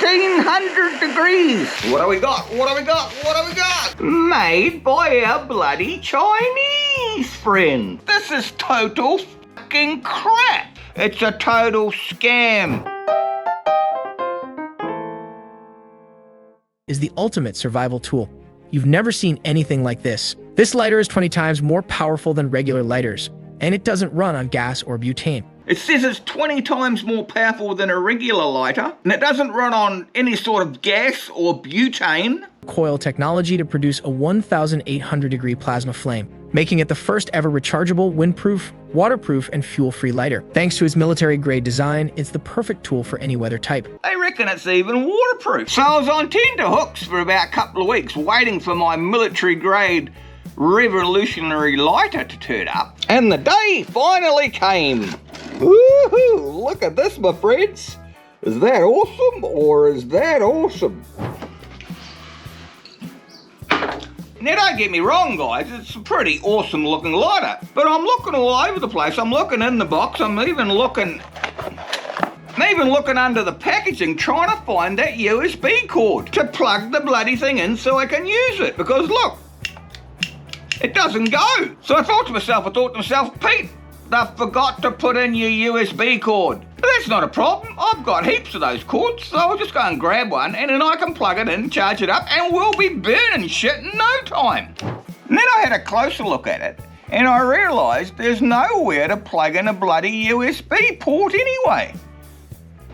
1800 degrees. What do we got? What do we got? What do we got? Made by our bloody Chinese friend. This is total fucking crap. It's a total scam. Is the ultimate survival tool. You've never seen anything like this. This lighter is 20 times more powerful than regular lighters, and it doesn't run on gas or butane. It says it's 20 times more powerful than a regular lighter, and it doesn't run on any sort of gas or butane. Coil technology to produce a 1,800 degree plasma flame, making it the first ever rechargeable, windproof, waterproof, and fuel-free lighter. Thanks to its military-grade design, it's the perfect tool for any weather type. They reckon it's even waterproof. So I was on tenterhooks for about a couple of weeks, waiting for my military-grade revolutionary lighter to turn up, and the day finally came. Woohoo! Look at this, my friends. Is that awesome, or is that awesome? Now, don't get me wrong, guys, it's a pretty awesome looking lighter, but I'm looking all over the place. I'm looking in the box, I'm even looking under the packaging, trying to find that USB cord to plug the bloody thing in so I can use it, because look, it doesn't go. So I thought to myself, Pete, they forgot to put in your USB cord. But that's not a problem. I've got heaps of those cords, so I'll just go and grab one, and then I can plug it in, charge it up, and we'll be burning shit in no time. And then I had a closer look at it, and I realised there's nowhere to plug in a bloody USB port anyway.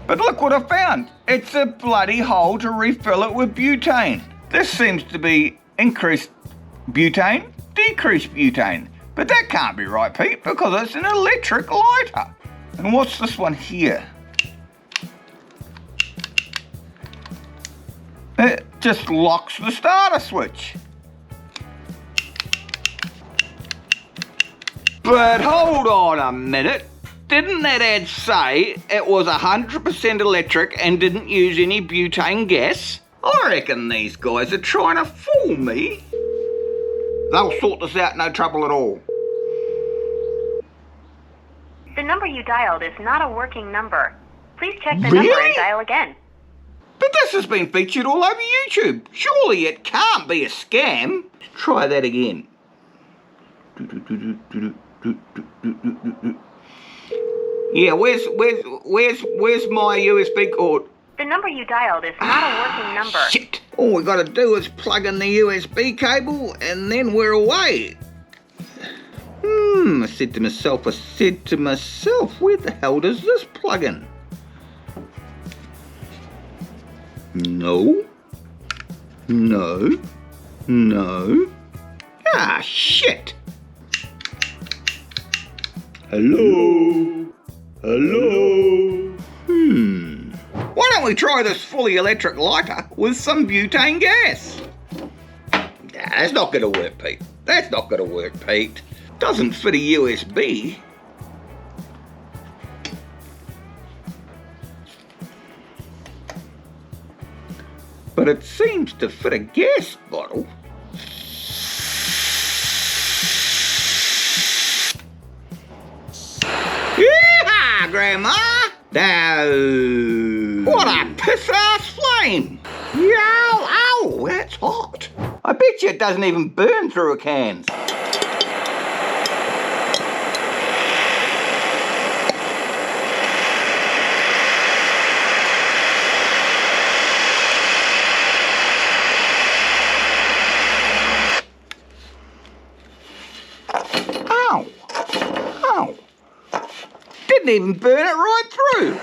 But look what I found. It's a bloody hole to refill it with butane. This seems to be increased butane, decreased butane. But that can't be right, Pete, because it's an electric lighter. And what's this one here? It just locks the starter switch. But hold on a minute. Didn't that ad say it was 100% electric and didn't use any butane gas? I reckon these guys are trying to fool me. They'll sort this out, no trouble at all. The number you dialed is not a working number. Please check the number and dial again. But this has been featured all over YouTube. Surely it can't be a scam. Let's try that again. Yeah, where's my USB cord? The number you dialed is not a working number. Shit! All we gotta do is plug in the USB cable and then we're away. I said to myself, where the hell does this plug in? No. Ah, shit. Hello. Why don't we try this fully electric lighter with some butane gas? Nah, that's not gonna work, Pete. That's not gonna work, Pete. Doesn't fit a USB. But it seems to fit a gas bottle. Yeehaw, Grandma! No! What a piss-ass flame! Ow, that's hot. I bet you it doesn't even burn through a can. Ow. Didn't even burn it right through.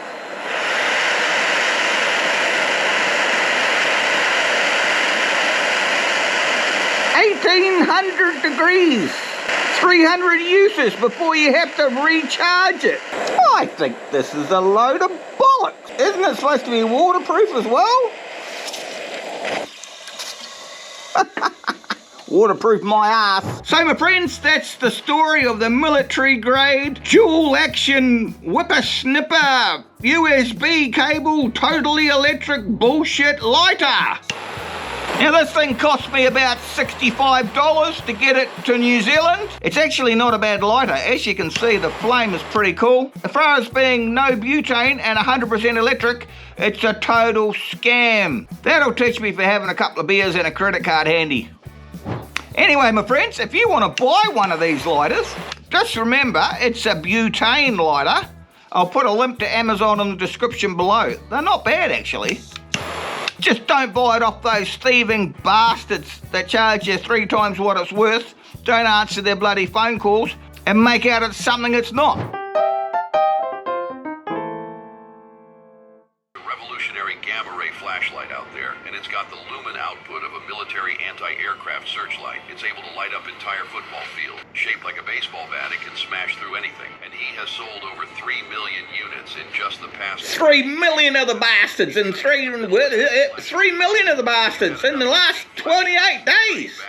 $1,800 degrees. 300 uses before you have to recharge it. I think this is a load of bollocks. Isn't it supposed to be waterproof as well? Waterproof my ass. So my friends, that's the story of the military grade dual action whippersnipper USB cable totally electric bullshit lighter. Now this thing cost me about $65 to get it to New Zealand. It's actually not a bad lighter. As you can see, the flame is pretty cool. As far as being no butane and 100% electric, it's a total scam. That'll teach me for having a couple of beers and a credit card handy. Anyway, my friends, if you want to buy one of these lighters, just remember it's a butane lighter. I'll put a link to Amazon in the description below. They're not bad, actually. Just don't buy it off those thieving bastards that charge you 3 times what it's worth, don't answer their bloody phone calls, and make out it's something it's not. Revolutionary gamma ray flashlight out there, and it's got the lumen output of a military anti-aircraft searchlight. It's able to light up entire football field. Shaped like a baseball bat, it can smash through anything. And he has sold over 3 million units in just the past... 3 million of the bastards in 3 million of the bastards in the last 28 days.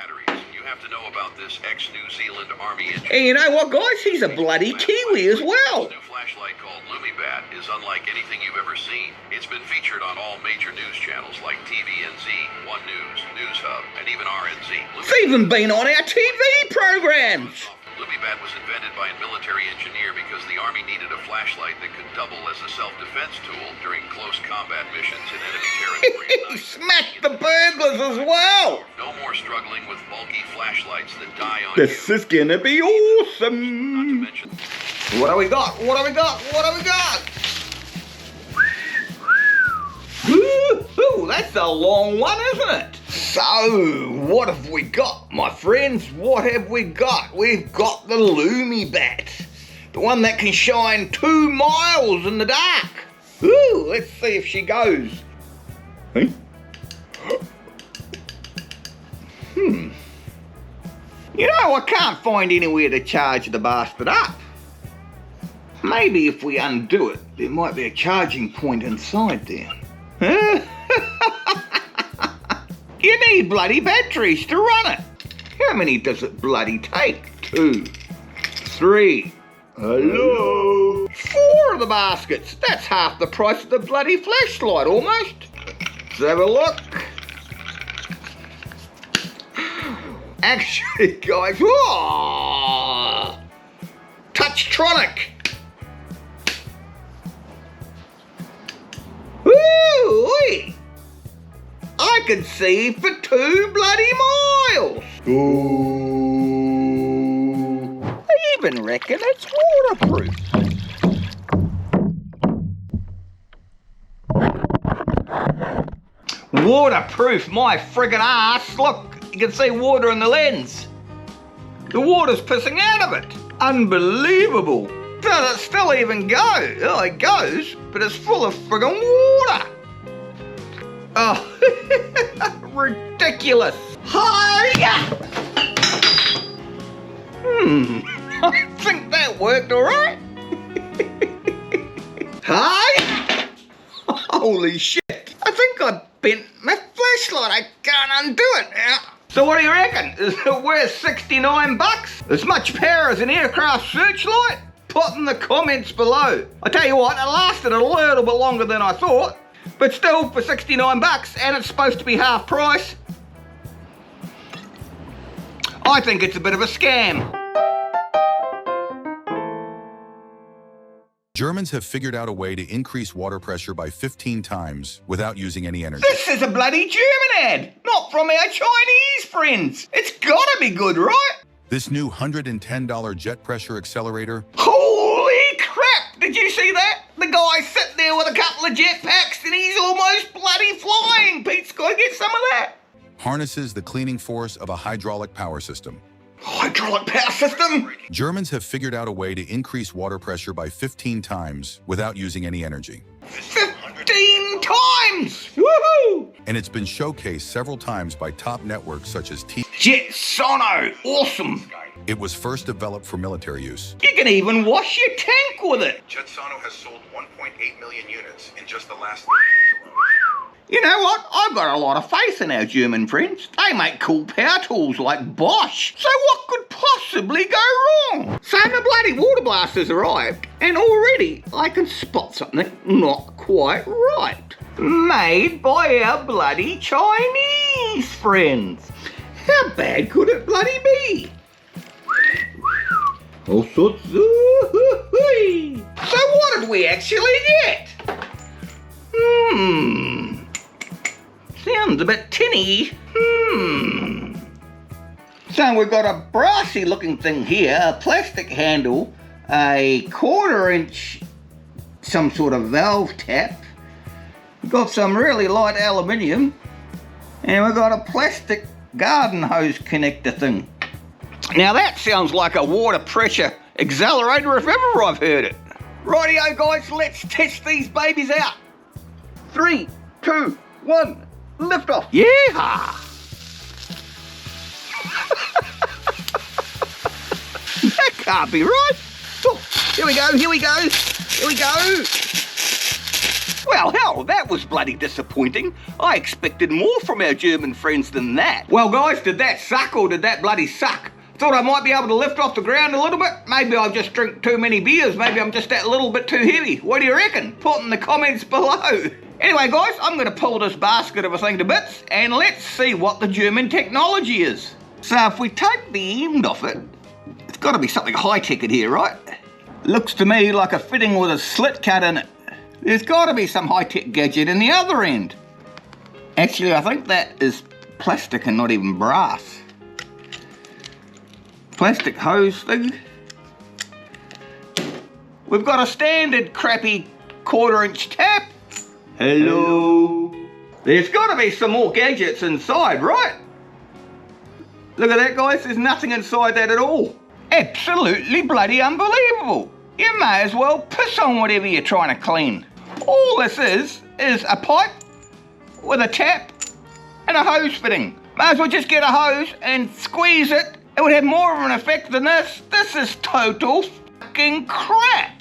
You have to know about this ex-New Zealand Army engineer. And you know what, guys? He's a bloody Kiwi as well. This new flashlight called LumiBat is unlike anything you've ever seen. It's been featured on all major news channels like TVNZ, One News, News Hub, and even RNZ. It's even been on our TV programs. LumiBat was invented by a military engineer because the Army needed a flashlight that could double as a self-defense tool during close combat missions in enemy territory. He smacked the burglars as well. No more struggling with bulky flashlights that die on This you. is gonna be awesome. Not to mention... What do we got? What do we got? What do we got? Ooh, that's a long one, isn't it? So, what have we got, my friends? What have we got? We've got the LumiBat, the one that can shine 2 miles in the dark. Ooh, let's see if she goes. Hey? You know, I can't find anywhere to charge the bastard up. Maybe if we undo it, there might be a charging point inside there. You need bloody batteries to run it. How many does it bloody take? 2, 3, hello? 4 of the baskets. That's half the price of the bloody flashlight almost. Let's have a look. Actually, guys, whoa, Touchtronic. Woo-wee. I can see for 2 bloody miles. Ooh. I even reckon it's waterproof. Waterproof, my friggin' ass. Look, you can see water in the lens. The water's pissing out of it. Unbelievable. Does it still even go? Oh, it goes, but it's full of friggin' water. Oh, ridiculous. Hiya! I think that worked all right. Hi! Holy shit. I think I bent my flashlight. I can't undo it now. So what do you reckon? Is it worth 69 bucks? As much power as an aircraft searchlight? Put in the comments below. I tell you what, it lasted a little bit longer than I thought. But still, for 69 bucks, and it's supposed to be half price, I think it's a bit of a scam. Germans have figured out a way to increase water pressure by 15 times without using any energy. This is a bloody German ad, not from our Chinese friends. It's gotta be good, right? This new $110 jet pressure accelerator. Holy crap! Did you see that? The guy sitting there with a couple of jetpacks and he's almost bloody flying. Pete's got to get some of that. Harnesses the cleaning force of a hydraulic power system. Hydraulic power system? Germans have figured out a way to increase water pressure by 15 times without using any energy. 15 times! Woohoo! And it's been showcased several times by top networks such as Jet Sono, awesome. It was first developed for military use. You can even wash your tank with it. Jet Sono has sold 1.8 million units in just the last 3 years alone. You know what? I've got a lot of faith in our German friends. They make cool power tools like Bosch. So what could possibly go wrong? So my bloody water blaster's arrived, and already I can spot something not quite right. Made by our bloody Chinese. Jeez, friends. How bad could it bloody be? All sorts of... So what did we actually get? Sounds a bit tinny. So we've got a brassy looking thing here, a plastic handle, a 1/4 inch, some sort of valve tap. We've got some really light aluminium, and we've got a plastic garden hose connector thing. Now that sounds like a water pressure accelerator if ever I've heard it. Rightio guys, let's test these babies out. 3, 2, 1, lift off. Yeah! That can't be right. Oh, here we go, here we go, here we go. Well, hell, that was bloody disappointing. I expected more from our German friends than that. Well, guys, did that suck or did that bloody suck? Thought I might be able to lift off the ground a little bit. Maybe I've just drank too many beers. Maybe I'm just that little bit too heavy. What do you reckon? Put in the comments below. Anyway, guys, I'm going to pull this basket of a thing to bits and let's see what the German technology is. So if we take the end off it, it's got to be something high-tech in here, right? Looks to me like a fitting with a slit cut in it. There's got to be some high-tech gadget in the other end. Actually, I think that is plastic and not even brass. Plastic hose thing. We've got a standard crappy 1/4 inch tap. Hello. There's got to be some more gadgets inside, right? Look at that, guys. There's nothing inside that at all. Absolutely bloody unbelievable. You may as well piss on whatever you're trying to clean. All this is a pipe with a tap and a hose fitting. May as well just get a hose and squeeze it. It would have more of an effect than this. This is total fucking crap.